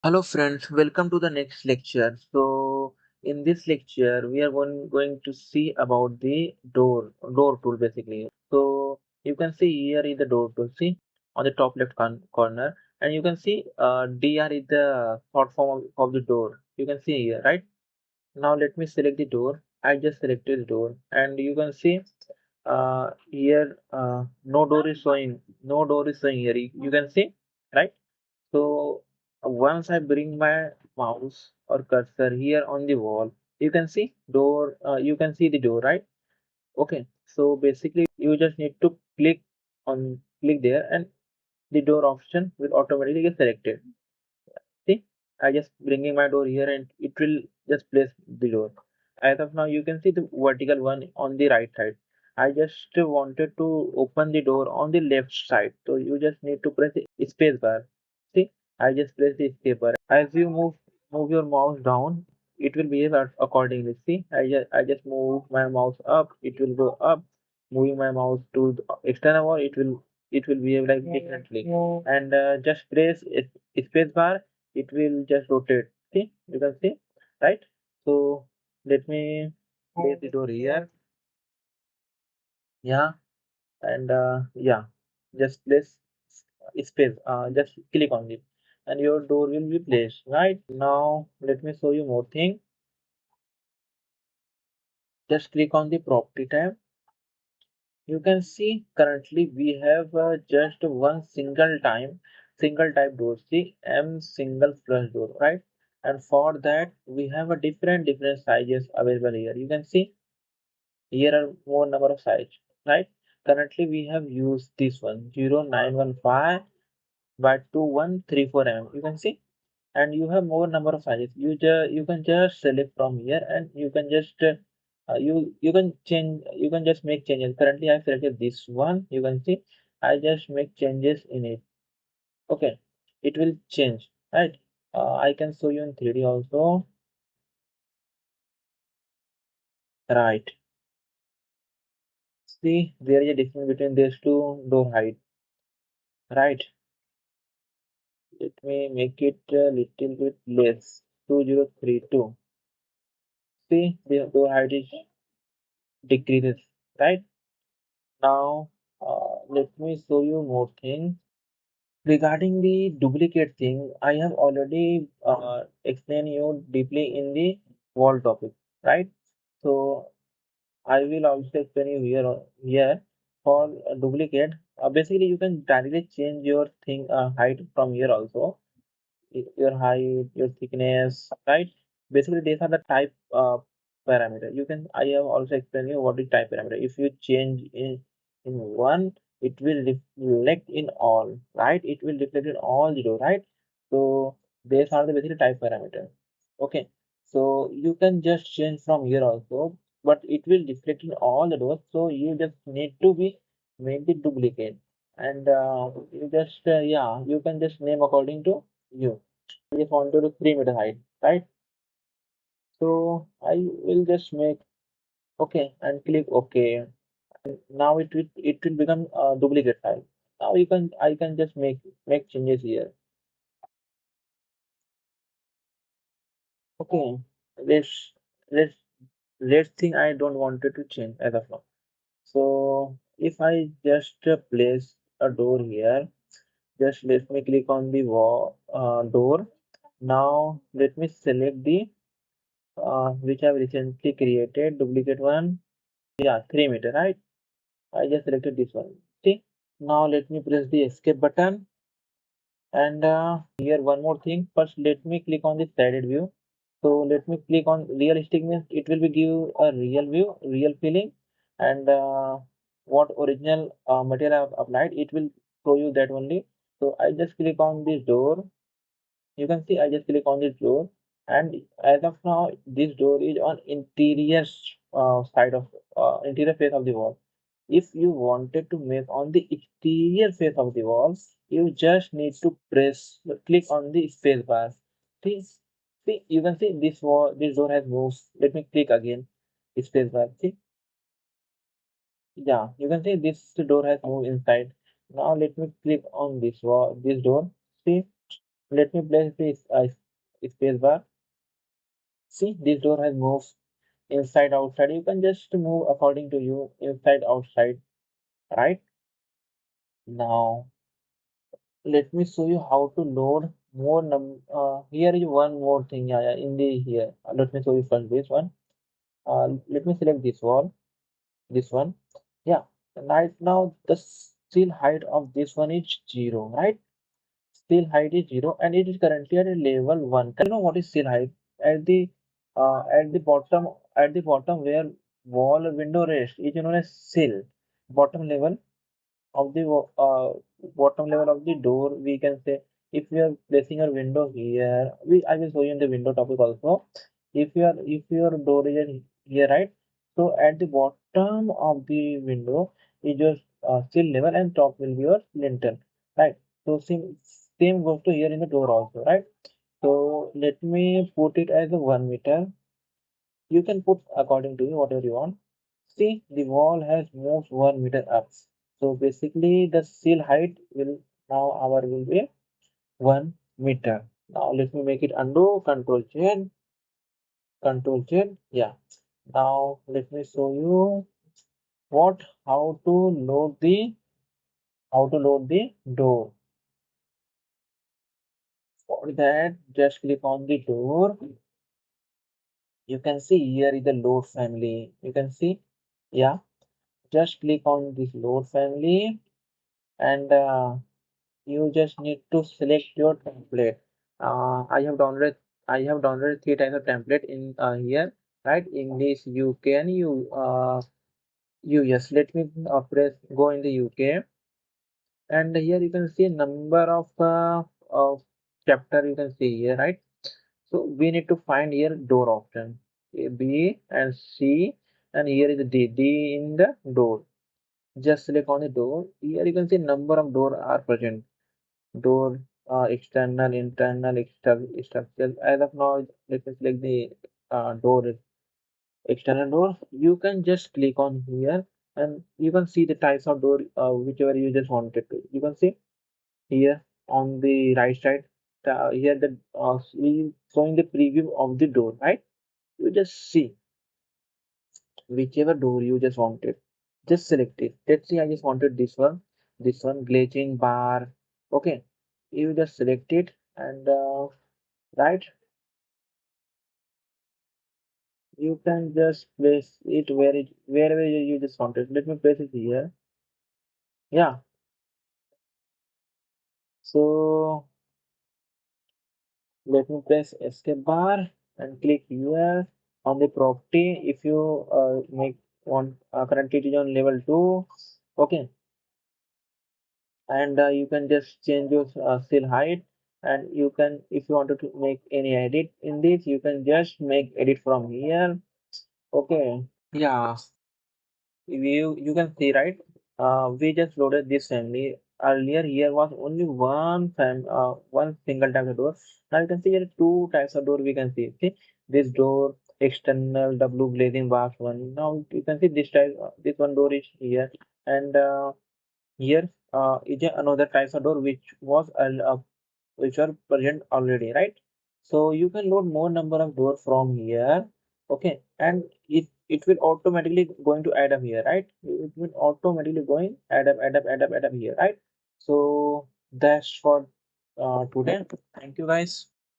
Hello friends, welcome to the next lecture. So in this lecture we are going to see about the door tool basically. So you can see here is the door tool, see on the top left corner, and you can see DR is the short form of the door. You can see here, right? Now let me select the door. I just selected the door, and you can see here no door is showing here. You can see, right? So once I bring my mouse or cursor here on the wall, you can see door. You can see the door, right? Okay. So basically, you just need to click there, and the door option will automatically get selected. See, I just bringing my door here, and it will just place the door. As of now, you can see the vertical one on the right side. I just wanted to open the door on the left side. So you just need to press the space bar. See, I just press the space bar. As you move your mouse down, it will behave accordingly. See, I just move my mouse up, it will go up. Moving my mouse to the external wall, it will behave like differently. And just press space bar, it will just rotate. See, you can see, right? So let me place the door here. Yeah, and yeah, just place space. Just click on it, and your door will be placed. Right now, let me show you more thing. Just click on the property tab. You can see currently we have just one single type door. See, M single flush door, right? And for that we have a different sizes available here. You can see here are more number of sites, right? Currently we have used this one 0915 by 2134 mm. You can see, and you have more number of sizes. You can just select from here, and you can just you can change. You can just make changes. Currently I selected this one. You can see I just make changes in it. Okay, it will change, right? I can show you in 3D also, right? See, there is a difference between these two door height, right? Let me make it a little bit less. 2032. See, the door height is decreases, right? Now, let me show you more things. Regarding the duplicate thing, I have already explained you deeply in the wall topic, right? So I will also explain you here for duplicate. Basically, you can directly change your thing height from here also, your height, your thickness, right? Basically, these are the type parameter. You can I have also explained you what is type parameter. If you change in one, it will reflect in all, right? It will reflect in all zero, right? So these are the basically type parameter. Okay, so you can just change from here also, but it will reflect in all the doors. So you just need to be make the duplicate, and you just yeah, you can just name according to you. I just wanted to 3 meter height, right? So I will just make okay and click OK. Now it will become a duplicate file. Now you can I can just make changes here. Okay, let's let's let's think I don't want it to change as of now. So if I just place a door here, just let me click on the wall door. Now let me select the which I've recently created duplicate one. Yeah, 3 meter, right? I just selected this one. See, now let me press the escape button, and here one more thing. First, let me click on the shaded view. So let me click on realistic means it will be give a real view, real feeling, and what original material I've applied, it will show you that only. So I just click on this door. You can see I just click on this door, and as of now, this door is on interior side of interior face of the wall. If you wanted to make on the exterior face of the wall, you just need to click on the space bar. See, you can see this door has moved. Let me click again. Space bar. See, yeah, you can see this door has moved inside. Now let me click on this door. See, Let me place this space bar. See, this door has moved inside outside. You can just move according to you, inside outside, right? Now let me show you how to load more here is one more thing, in the here. Let me show you first this one. Let me select this wall, this one. Yeah, right now the still height of this one is 0, right? Still height is 0 and it is currently at a level 1. You know what is still height? At the at the bottom where wall or window rest is known as sill. Bottom level of the bottom level of the door, we can say, if we are placing a window here, we I will show you in the window topic also. If your door is here, right? So at the bottom of the window is your sill level and top will be your lintel, right? So same goes to here in the door also, right? So let me put it as a 1 meter. You can put according to you whatever you want. See, the wall has moved 1 meter up. So basically, the seal height will now our will be 1 meter. Now let me make it undo. Control Z, Control Z. Yeah. Now let me show you what how to load the door. For that, just click on the door. You can see here is the load family. You can see, yeah. Just click on this load family and you just need to select your template. I have downloaded three types of template in here, right? English, UK, and US. Let me press go in the UK, and here you can see number of chapter. You can see here, right? So we need to find here door option, A, B and C, and here is the D. D in the door. Just select on the door. Here you can see number of door are present. Door, external, internal, structural. As of now, let me select the door, external door. You can just click on here and you can see the types of door, whichever you just wanted to. You can see here on the right side, here the showing the preview of the door, right? You just see whichever door you just wanted. Just select it. Let's see, I just wanted this one, glazing bar. Okay, you just select it and right, you can just place it wherever you just want it. Let me place it here. Yeah, so let me press escape bar and click here on the property. If you make want currently it is on level 2. Okay, and you can just change your still height, and you can, if you wanted to make any edit in this, you can just make edit from here. Okay, yeah. You can see, right, we just loaded this family. Earlier here was only one single type of door. Now you can see here two types of door we can see. See this door, external w glazing box one. Now you can see this type, this one door is here, and here is another type of door which are present already, right? So you can load more number of door from here. Okay, and it will automatically going to add up here, right? It will automatically going add up here, right? So that's for today. Thank you guys.